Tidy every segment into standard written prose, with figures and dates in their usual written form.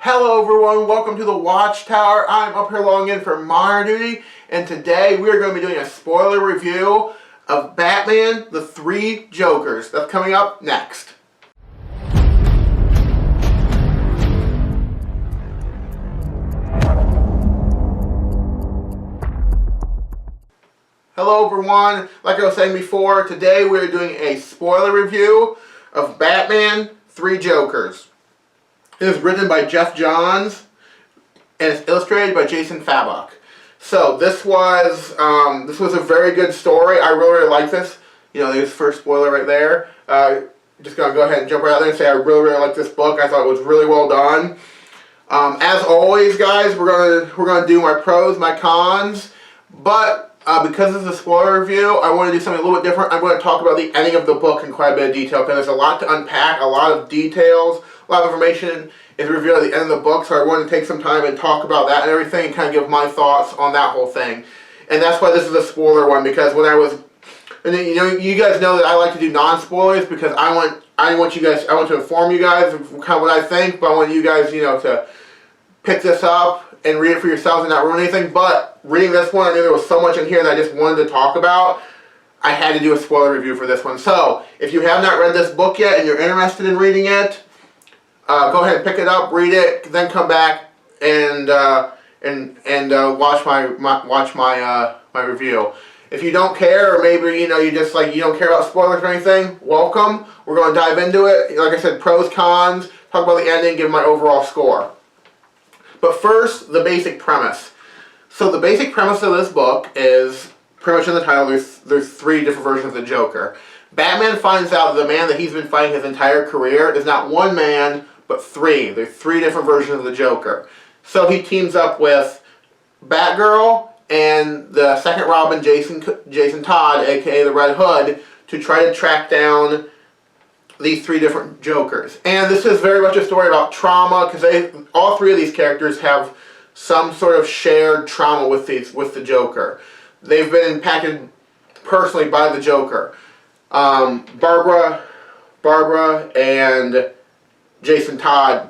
Hello everyone, welcome to the Watchtower. I'm up here logging in for monitor duty, and today we are going to be doing a spoiler review of Batman, the Three Jokers. That's coming up next. Hello everyone, like I was saying before, today we are doing a spoiler review of Batman, Three Jokers. It is written by Jeff Johns, and it's illustrated by Jason Fabok. So this was a very good story. I really like this. You know, there's first spoiler right there. Just gonna go ahead and jump right out there and say I really like this book. I thought it was really well done. As always, guys, we're gonna do my pros, my cons, but because this is a spoiler review, I want to do something a little bit different. I'm going to talk about the ending of the book in quite a bit of detail because there's a lot to unpack, a lot of details, a lot of information is revealed at the end of the book, so I wanted to take some time and talk about that and everything and kind of give my thoughts on that whole thing. And that's why this is a spoiler one, because when I was, and you know, you guys know that I like to do non-spoilers because I want to inform you guys of kind of what I think, but I want you guys, you know, to pick this up and read it for yourselves and not ruin anything. But reading this one, I knew there was so much in here that I just wanted to talk about. I had to do a spoiler review for this one. So, if you have not read this book yet and you're interested in reading it, go ahead and pick it up, read it, then come back and watch my review. If you don't care, or maybe you know you don't care about spoilers or anything, welcome. We're going to dive into it. Like I said, pros, cons, talk about the ending, give my overall score. But first, the basic premise. So the basic premise of this book is pretty much in the title. There's three different versions of the Joker. Batman finds out that the man that he's been fighting his entire career is not one man, but three. There's three different versions of the Joker. So he teams up with Batgirl and the second Robin, Jason Todd, aka the Red Hood, to try to track down these three different Jokers. And this is very much a story about trauma, because all three of these characters have some sort of shared trauma with the Joker. They've been impacted personally by the Joker. Barbara and Jason Todd,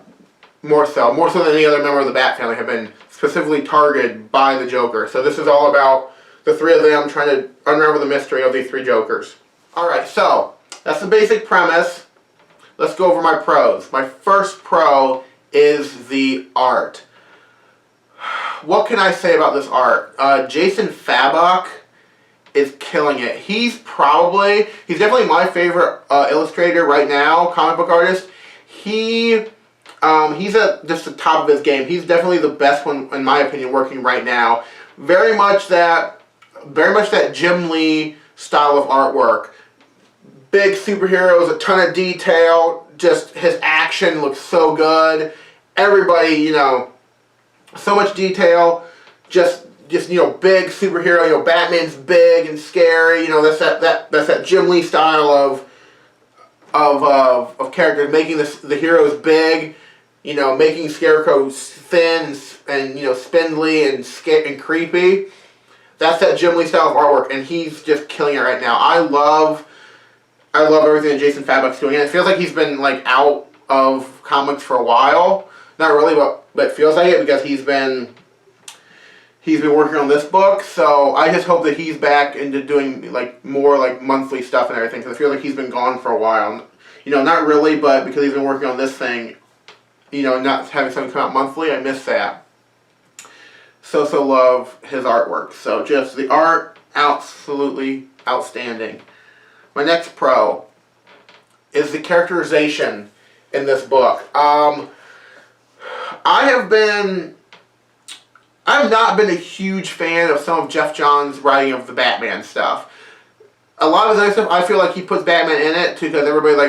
more so than any other member of the Bat family, have been specifically targeted by the Joker. So this is all about the three of them trying to unravel the mystery of these three Jokers. Alright, so that's the basic premise. Let's go over my pros. My first pro is the art. What can I say about this art? Jason Fabok is killing it. He's definitely my favorite illustrator right now, comic book artist. He's at just the top of his game. He's definitely the best one, in my opinion, working right now. Very much that Jim Lee style of artwork. Big superheroes, a ton of detail, just his action looks so good. Everybody, you know, so much detail, just you know, big superhero, you know, Batman's big and scary, you know, that's that Jim Lee style of characters, making the heroes big, you know, making Scarecrow thin and you know, spindly and creepy. That's that Jim Lee style of artwork, and he's just killing it right now. I love everything that Jason Fabok's doing, and it feels like he's been like out of comics for a while. Not really, but it feels like it because he's been working on this book. So I just hope that he's back into doing like more like monthly stuff and everything, because I feel like he's been gone for a while. You know, not really, but because he's been working on this thing, you know, not having something come out monthly, I miss that. So love his artwork. So just the art, absolutely outstanding. My next pro is the characterization in this book. I have not been a huge fan of some of Jeff Johns' writing of the Batman stuff. A lot of his other stuff, I feel like he puts Batman in it too, because everybody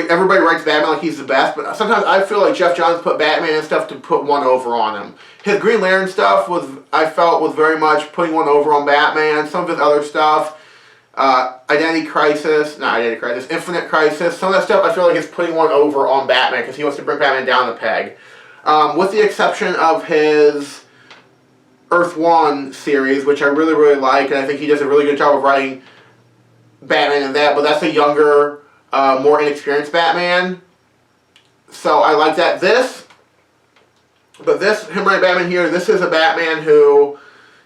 everybody writes Batman like he's the best, but sometimes I feel like Jeff Johns put Batman and stuff to put one over on him. His Green Lantern stuff I felt was very much putting one over on Batman. Some of his other stuff, Infinite Crisis, some of that stuff I feel like is putting one over on Batman because he wants to bring Batman down a peg. With the exception of his Earth 1 series, which I really, really like, and I think he does a really good job of writing Batman in that, but that's a younger, more inexperienced Batman. So I like that. But him writing Batman here, this is a Batman who,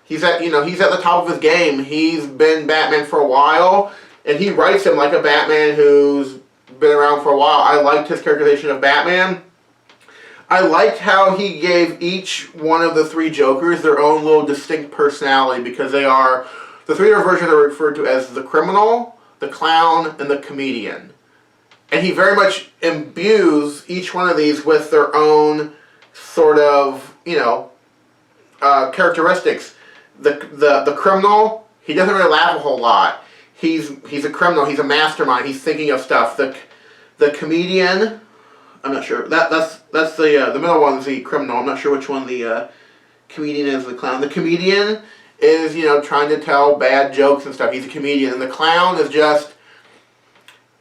he's at the top of his game. He's been Batman for a while, and he writes him like a Batman who's been around for a while. I liked his characterization of Batman. I liked how he gave each one of the three Jokers their own little distinct personality, because the three versions are referred to as the criminal, the clown, and the comedian. And he very much imbues each one of these with their own sort of, characteristics. The criminal, he doesn't really laugh a whole lot. He's a criminal. He's a mastermind. He's thinking of stuff. The comedian, I'm not sure. That's the middle one is the criminal. I'm not sure which one the comedian is. The clown. The comedian is trying to tell bad jokes and stuff. He's a comedian, and the clown is just,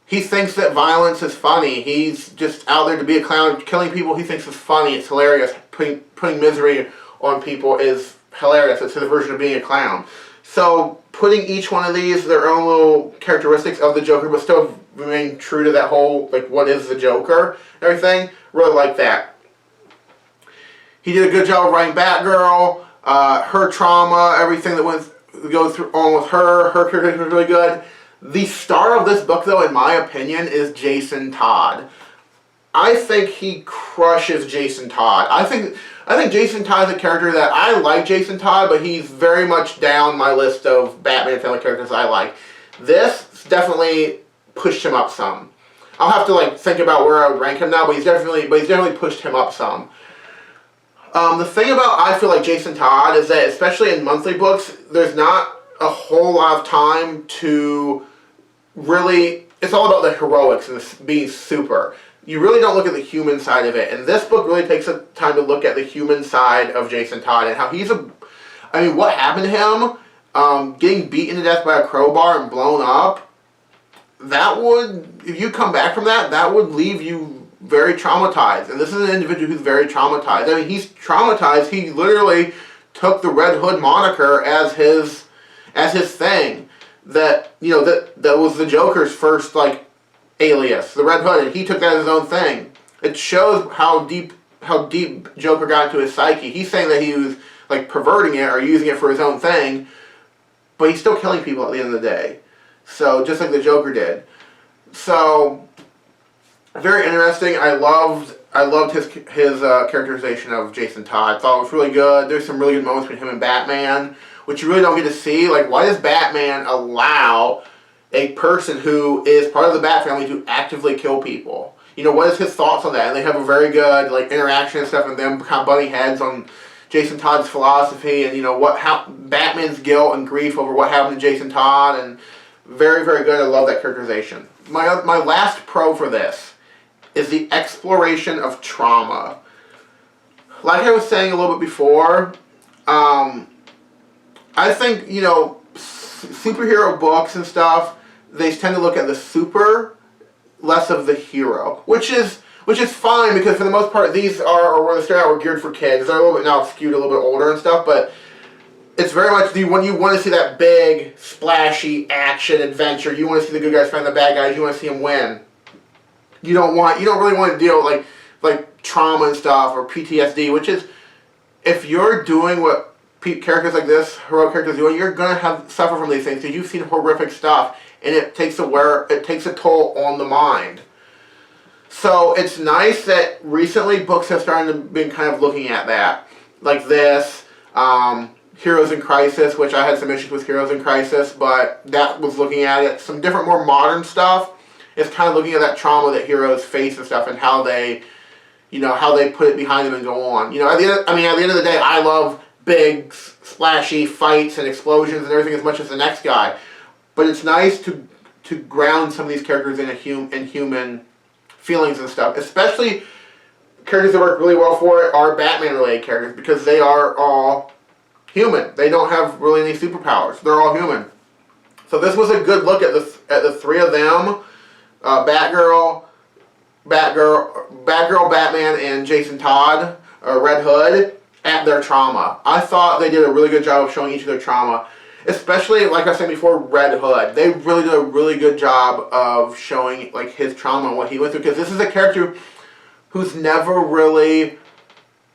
he thinks that violence is funny. He's just out there to be a clown, killing people. He thinks it's funny. It's hilarious. Putting misery on people is hilarious. It's his version of being a clown. So putting each one of these their own little characteristics of the Joker, but still remain true to that whole, what is the Joker, and everything. Really like that. He did a good job of writing Batgirl, her trauma, everything that goes on with her. Her character was really good. The star of this book, though, in my opinion, is Jason Todd. I think he crushes Jason Todd. I think Jason Todd is a character that I like Jason Todd, but he's very much down my list of Batman family characters I like. This definitely pushed him up some. I'll have to think about where I would rank him now, but he's definitely pushed him up some. The thing about, I feel like, Jason Todd is that, especially in monthly books, there's not a whole lot of time to really, it's all about the heroics and being super. You really don't look at the human side of it. And this book really takes the time to look at the human side of Jason Todd and how what happened to him, getting beaten to death by a crowbar and blown up, if you come back from that would leave you very traumatized. And this is an individual who's very traumatized. I mean, he's traumatized. He literally took the Red Hood moniker as his thing. That was the Joker's first, alias, the Red Hood, and he took that as his own thing. It shows how deep Joker got into his psyche. He's saying that he was, perverting it or using it for his own thing, but he's still killing people at the end of the day. So, just like the Joker did. So, very interesting. I loved his characterization of Jason Todd. I thought it was really good. There's some really good moments between him and Batman, which you really don't get to see. Why does Batman allow a person who is part of the Bat family to actively kill people? What is his thoughts on that? And they have a very good interaction and stuff, and them kind of butting heads on Jason Todd's philosophy and how Batman's guilt and grief over what happened to Jason Todd, and very, very good. I love that characterization. My last pro for this is the exploration of trauma. Like I was saying a little bit before, I think, superhero books and stuff, they tend to look at the super, less of the hero, which is fine, because for the most part these where they start out, were geared for kids. They're a little bit now skewed a little bit older and stuff, but it's very much when you want to see that big, splashy action adventure. You want to see the good guys find the bad guys. You want to see them win. You don't really want to deal with like trauma and stuff or PTSD, which is, if you're doing what characters like this, heroic characters doing, you're gonna suffer from these things because you've seen horrific stuff, and it takes a toll on the mind. So it's nice that recently books have started to be kind of looking at that, like this, Heroes in Crisis, which I had some issues with Heroes in Crisis, but that was looking at it. Some different, more modern stuff is kind of looking at that trauma that heroes face and stuff, and how they put it behind them and go on. At the end of the day, I love big, splashy fights and explosions and everything as much as the next guy. But it's nice to ground some of these characters in human feelings and stuff. Especially characters that work really well for it are Batman-related characters, because they are all human. They don't have really any superpowers. They're all human. So this was a good look at the three of them, Batgirl, Batman, and Jason Todd, Red Hood, at their trauma. I thought they did a really good job of showing each of their trauma. Especially, like I said before, Red Hood. They really did a really good job of showing his trauma and what he went through. Because this is a character who's never really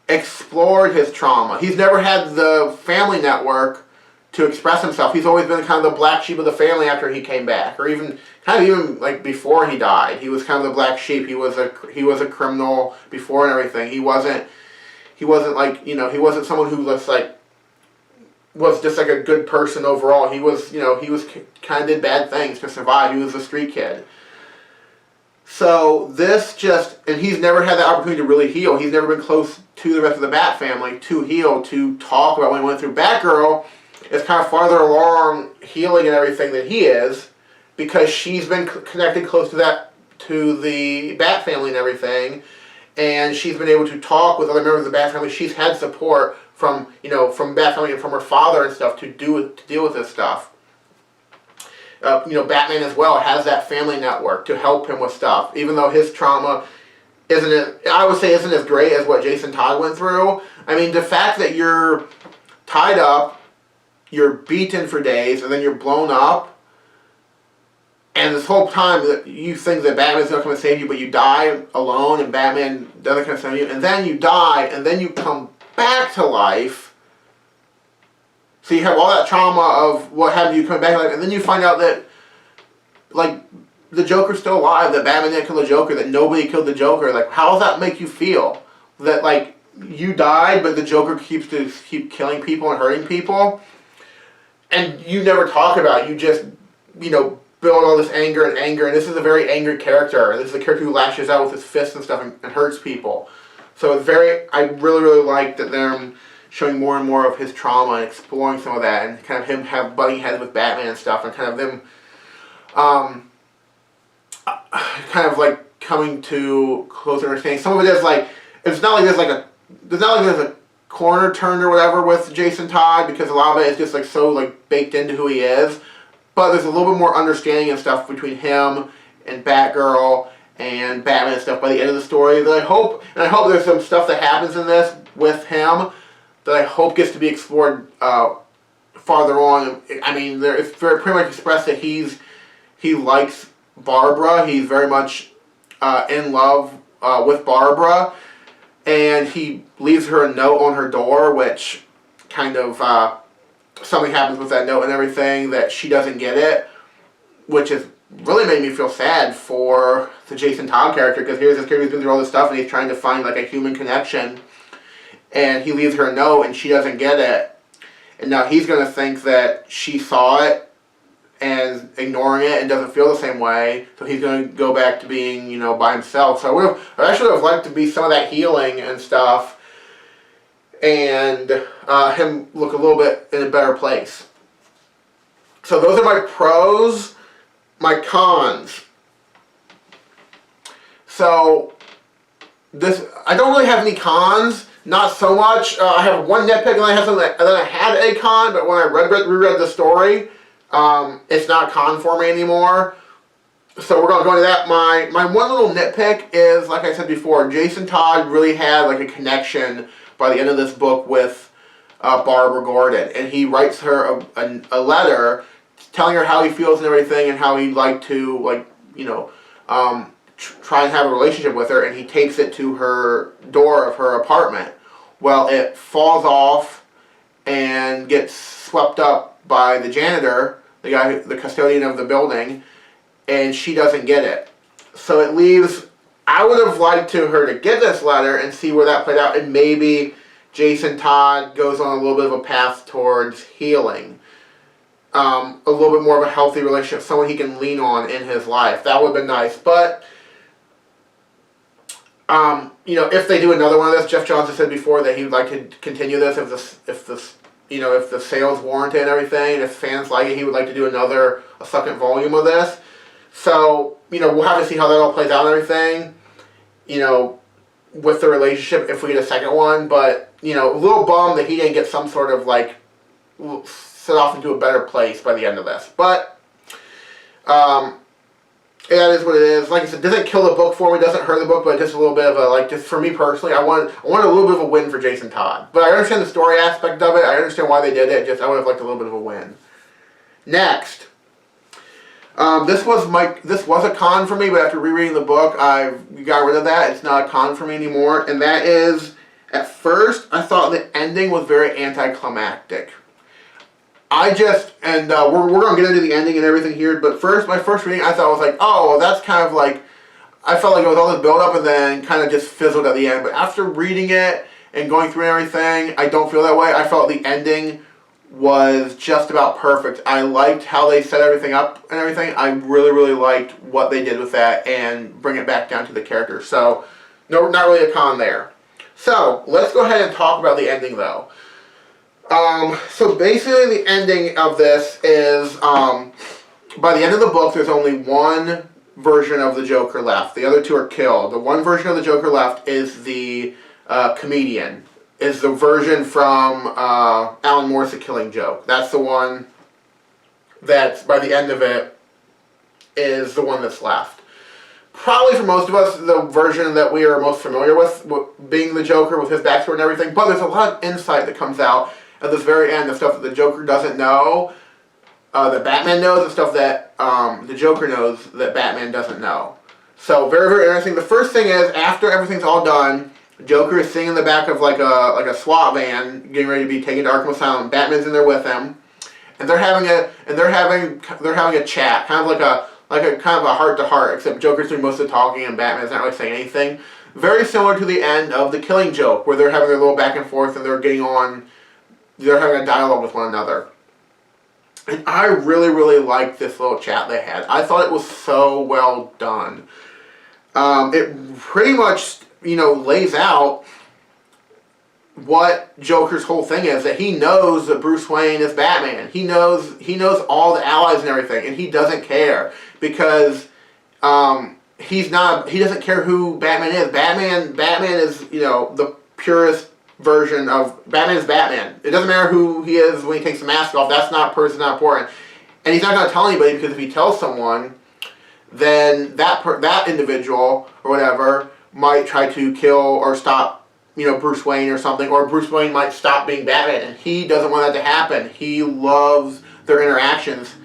explored his trauma. He's never had the family network to express himself. He's always been kind of the black sheep of the family after he came back, or even like before he died. He was kind of the black sheep. He was a criminal before and everything. He wasn't like, he wasn't someone who was just like a good person overall. He was kind of did bad things to survive. He was a street kid. So and he's never had the opportunity to really heal. He's never been close to the rest of the Bat family to heal, to talk about when he went through. Batgirl is kind of farther along healing and everything than he is, because she's been connected close to the Bat family and everything, and she's been able to talk with other members of the Bat family. She's had support from Bat family and from her father and stuff to deal with this stuff. Batman as well has that family network to help him with stuff, even though his trauma isn't as great as what Jason Todd went through. I mean, the fact that you're tied up, you're beaten for days, and then you're blown up, and this whole time that you think that Batman's going to come and save you, but you die alone, and Batman doesn't come and save you, and then you die, and then you come back to life. So you have all that trauma of what happened to you coming back to life, and then you find out that, the Joker's still alive, that Batman didn't kill the Joker, that nobody killed the Joker. How does that make you feel? That, you died, but the Joker keep killing people and hurting people? And you never talk about it. You just, build all this anger, and this is a very angry character. This is a character who lashes out with his fists and stuff and hurts people. So I really, really like that they're showing more and more of his trauma and exploring some of that, and kind of him butting heads with Batman and stuff, and kind of them coming to closer understanding. Some of it is it's not like there's a corner turned or whatever with Jason Todd, because a lot of it is just so baked into who he is. But there's a little bit more understanding and stuff between him and Batgirl and Batman and stuff by the end of the story that I hope there's some stuff that happens in this with him that I hope gets to be explored farther on. I mean, it's pretty much expressed that he likes Barbara. He's very much in love with Barbara, and he leaves her a note on her door, which kind of something happens with that note and everything that she doesn't get it, which has really made me feel sad for the Jason Todd character, because here's this character who's been through all this stuff and he's trying to find a human connection, and he leaves her a note and she doesn't get it, and now he's going to think that she saw it and ignoring it and doesn't feel the same way, so he's going to go back to being, by himself. So I actually would have liked to be some of that healing and stuff, and him look a little bit in a better place. So those are my pros. My cons. So I don't really have any cons. Not so much. I have one nitpick, and then I had a con, but when I reread the story, it's not a con for me anymore. So we're going to go into that. My one little nitpick is, like I said before, Jason Todd really had a connection by the end of this book with Barbara Gordon, and he writes her a letter telling her how he feels and everything, and how he'd like to try and have a relationship with her, and he takes it to her door of her apartment. Well, it falls off and gets swept up by the janitor, the custodian of the building, and she doesn't get it. So it leaves, I would have liked her to get this letter and see where that played out, and maybe Jason Todd goes on a little bit of a path towards healing. A little bit more of a healthy relationship, someone he can lean on in his life. That would have been nice. But, if they do another one of this, Jeff Johns has said before that he would like to continue this if the sales warrant it and everything, and if fans like it, he would like to do a second volume of this. So, we'll have to see how that all plays out and everything, with the relationship if we get a second one. But, a little bummed that he didn't get some sort of, set off into a better place by the end of this. But, that is what it is. Like I said, doesn't kill the book for me, doesn't hurt the book, but just a little bit of just for me personally, I want a little bit of a win for Jason Todd. But I understand the story aspect of it, I understand why they did it, I would have liked a little bit of a win. Next, This was a con for me, but after rereading the book, I got rid of that. It's not a con for me anymore, and that is, at first, I thought the ending was very anticlimactic. We're going to get into the ending and everything here, but my first reading, I thought was like, oh, well, that's kind of like, I felt like it was all this build-up and then kind of just fizzled at the end. But after reading it and going through everything, I don't feel that way. I felt the ending was just about perfect. I liked how they set everything up and everything. I really, really liked what they did with that and bring it back down to the character. So, no, not really a con there. So, let's go ahead and talk about the ending, though. So basically the ending of this is, by the end of the book, there's only one version of the Joker left. The other two are killed. The one version of the Joker left is the comedian. Is the version from Alan Moore's The Killing Joke. That's the one that's, by the end of it, is the one that's left. Probably for most of us, the version that we are most familiar with being the Joker with his backstory and everything, but there's a lot of insight that comes out at this very end, the stuff that the Joker doesn't know, that Batman knows, and stuff that the Joker knows that Batman doesn't know. So, very, very interesting. The first thing is, after everything's all done, Joker is sitting in the back of like a SWAT van, getting ready to be taken to Arkham Asylum. Batman's in there with him, and they're having a chat, kind of like a heart to heart. Except Joker's doing most of the talking, and Batman's not really saying anything. Very similar to the end of The Killing Joke, where they're having their little back and forth, and they're having a dialogue with one another. And I really, really liked this little chat they had. I thought it was so well done. It pretty much, lays out what Joker's whole thing is, that he knows that Bruce Wayne is Batman. He knows all the allies and everything, and he doesn't care because he doesn't care who Batman is. Batman is, the purest version of Batman is Batman. It doesn't matter who he is when he takes the mask off. That's not important. And he's not going to tell anybody, because if he tells someone, then that individual or whatever might try to kill or stop, Bruce Wayne or something, or Bruce Wayne might stop being Batman, and he doesn't want that to happen. He loves their interactions,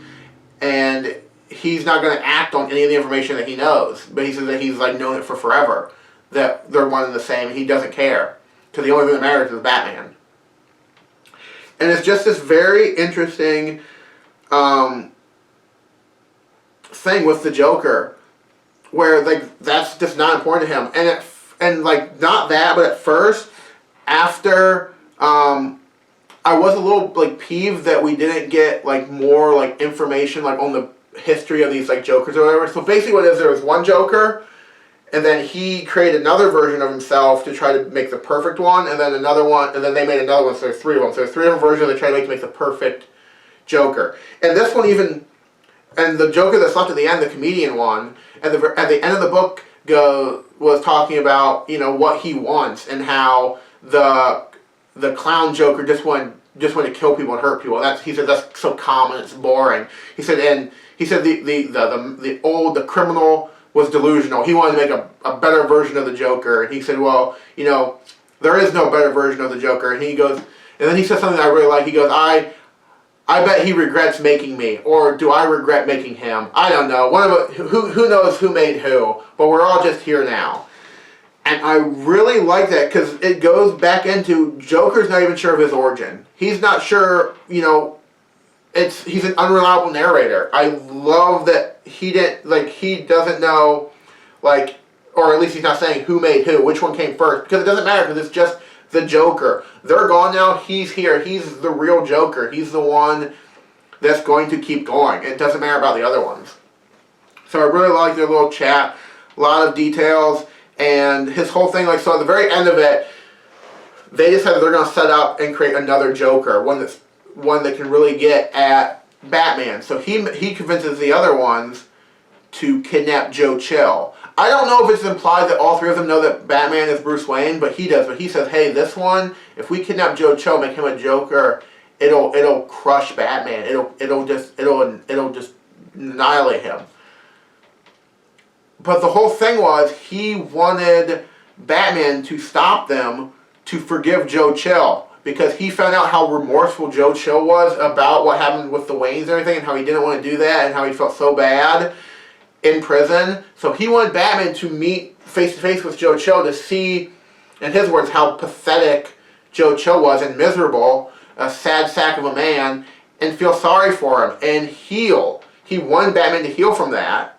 and he's not going to act on any of the information that he knows. But he says that he's known it for forever, that they're one and the same, and he doesn't care. Because the only thing that matters is Batman. And it's just this very interesting thing with the Joker, where that's just not important to him. And not that, but at first, after I was a little peeved that we didn't get more information on the history of these Jokers or whatever. So basically, what it is, there was one Joker, and then he created another version of himself to try to make the perfect one, and then another one, and then they made another one, so there's three of them. So there's three different versions they try to make the perfect Joker. And this one and the Joker that's left at the end, the comedian one, at the end of the book was talking about, what he wants, and how the clown Joker just wanted to kill people and hurt people. He said that's so common, it's boring. He said the criminal was delusional. He wanted to make a better version of the Joker. And he said, well, there is no better version of the Joker. And then he said something that I really like. He goes, I bet he regrets making me. Or do I regret making him? I don't know. Who knows who made who? But we're all just here now. And I really like that, because it goes back into Joker's not even sure of his origin. He's not sure, he's an unreliable narrator. I love that he doesn't know, or at least he's not saying who made who, which one came first, because it doesn't matter, because it's just the Joker. They're gone now, he's here, he's the real Joker, he's the one that's going to keep going. It doesn't matter about the other ones. So I really like their little chat, a lot of details, and his whole thing, so at the very end of it, they decided they're going to set up and create another Joker, one that can really get at Batman. So he convinces the other ones to kidnap Joe Chill. I don't know if it's implied that all three of them know that Batman is Bruce Wayne, but he does. But he says, hey, this one, if we kidnap Joe Chill, make him a Joker, it'll crush Batman. It'll just annihilate him. But the whole thing was, he wanted Batman to stop them to forgive Joe Chill. because he found out how remorseful Joe Chill was about what happened with the Waynes and everything, and how he didn't want to do that, and how he felt so bad in prison. So he wanted Batman to meet face to face with Joe Chill to see, in his words, how pathetic Joe Chill was and miserable, a sad sack of a man, and feel sorry for him and heal. He wanted Batman to heal from that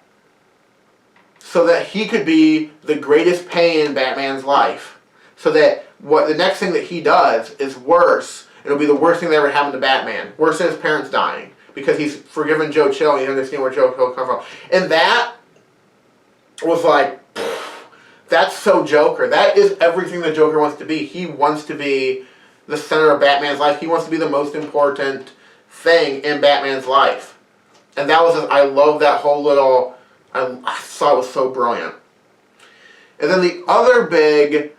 so that he could be the greatest pain in Batman's life. So that what the next thing that he does is worse. It'll be the worst thing that ever happened to Batman. Worse than his parents dying. Because he's forgiven Joe Chill and he understands where Joe Chill comes from. And that was like, that's so Joker. That is everything the Joker wants to be. He wants to be the center of Batman's life. He wants to be the most important thing in Batman's life. And that was, I love that whole little, I thought it was so brilliant. And then the other big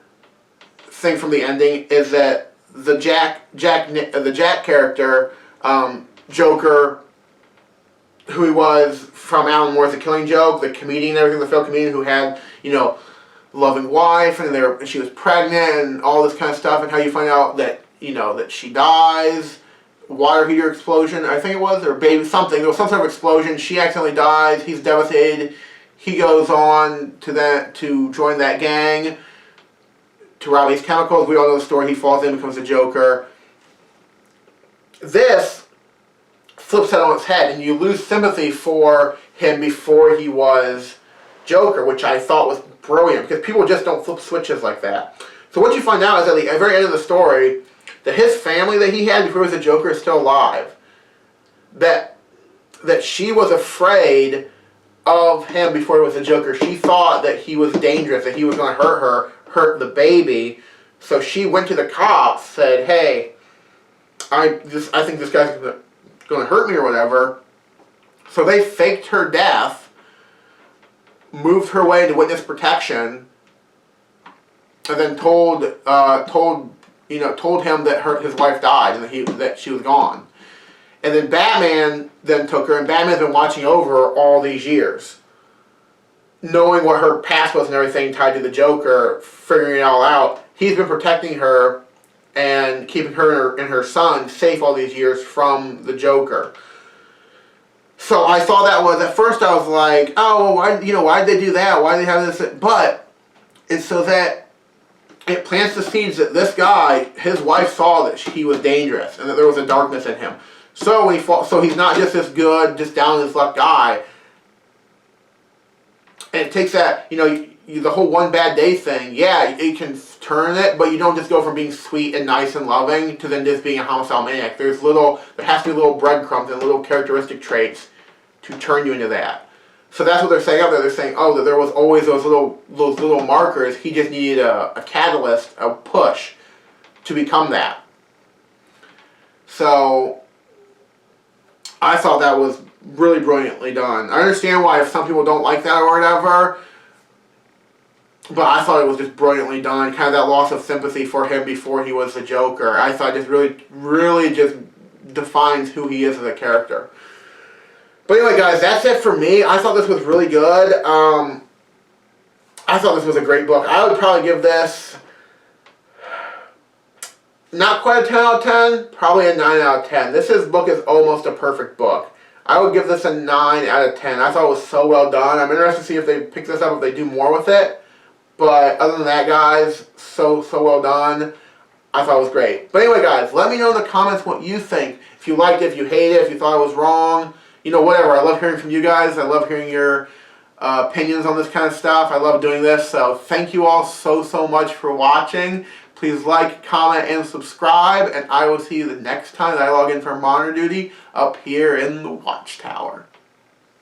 thing from the ending is that the Jack character, Joker, who he was from Alan Moore's The Killing Joke, the comedian and everything, the failed comedian who had, loving wife, and she was pregnant and all this kind of stuff, and how you find out that, that she dies, water heater explosion, I think it was, or baby something, there was some sort of explosion, she accidentally dies, he's devastated, he goes on to join that gang, to rob these chemicals, we all know the story, he falls in, becomes a Joker. This flips that on its head, and you lose sympathy for him before he was Joker, which I thought was brilliant, because people just don't flip switches like that. So what you find out is at the very end of the story, that his family that he had before he was a Joker is still alive. That she was afraid of him before he was a Joker. She thought that he was dangerous, that he was going to hurt her, hurt the baby. So she went to the cops, said, hey, I think this guy's going to hurt me or whatever. So they faked her death, moved her way into witness protection, and then told him that his wife died and that she was gone. And then Batman then took her, and Batman's been watching over her all these years, knowing what her past was and everything tied to the Joker, figuring it all out. He's been protecting her and keeping her and her son safe all these years from the Joker. So I saw that was, at first I was like, oh, why did they do that? Why did they have this? But it's so that it plants the seeds that this guy, his wife saw that he was dangerous and that there was a darkness in him. So he's not just this good, just down on his luck guy. And it takes that, the whole one bad day thing, yeah, it can turn it, but you don't just go from being sweet and nice and loving to then just being a homicidal maniac. There has to be little breadcrumbs and little characteristic traits to turn you into that. So that's what they're saying out there. They're saying, oh, that there was always those little markers. He just needed a catalyst, a push, to become that. So I thought that was really brilliantly done. I understand why if some people don't like that or whatever, but I thought it was just brilliantly done. Kind of that loss of sympathy for him before he was the Joker. I thought it just really just defines who he is as a character. But anyway, guys, that's it for me. I thought this was really good. I thought this was a great book. I would probably give this not quite a 10 out of 10, probably a 9 out of 10. This book is almost a perfect book. I would give this a 9 out of 10. I thought it was so well done. I'm interested to see if they pick this up, if they do more with it. But other than that, guys, so well done. I thought it was great. But anyway, guys, let me know in the comments what you think. If you liked it, if you hated it, if you thought it was wrong. Whatever. I love hearing from you guys. I love hearing your opinions on this kind of stuff. I love doing this. So thank you all so much for watching. Please like, comment, and subscribe. And I will see you the next time that I log in for monitor duty up here in the Watchtower.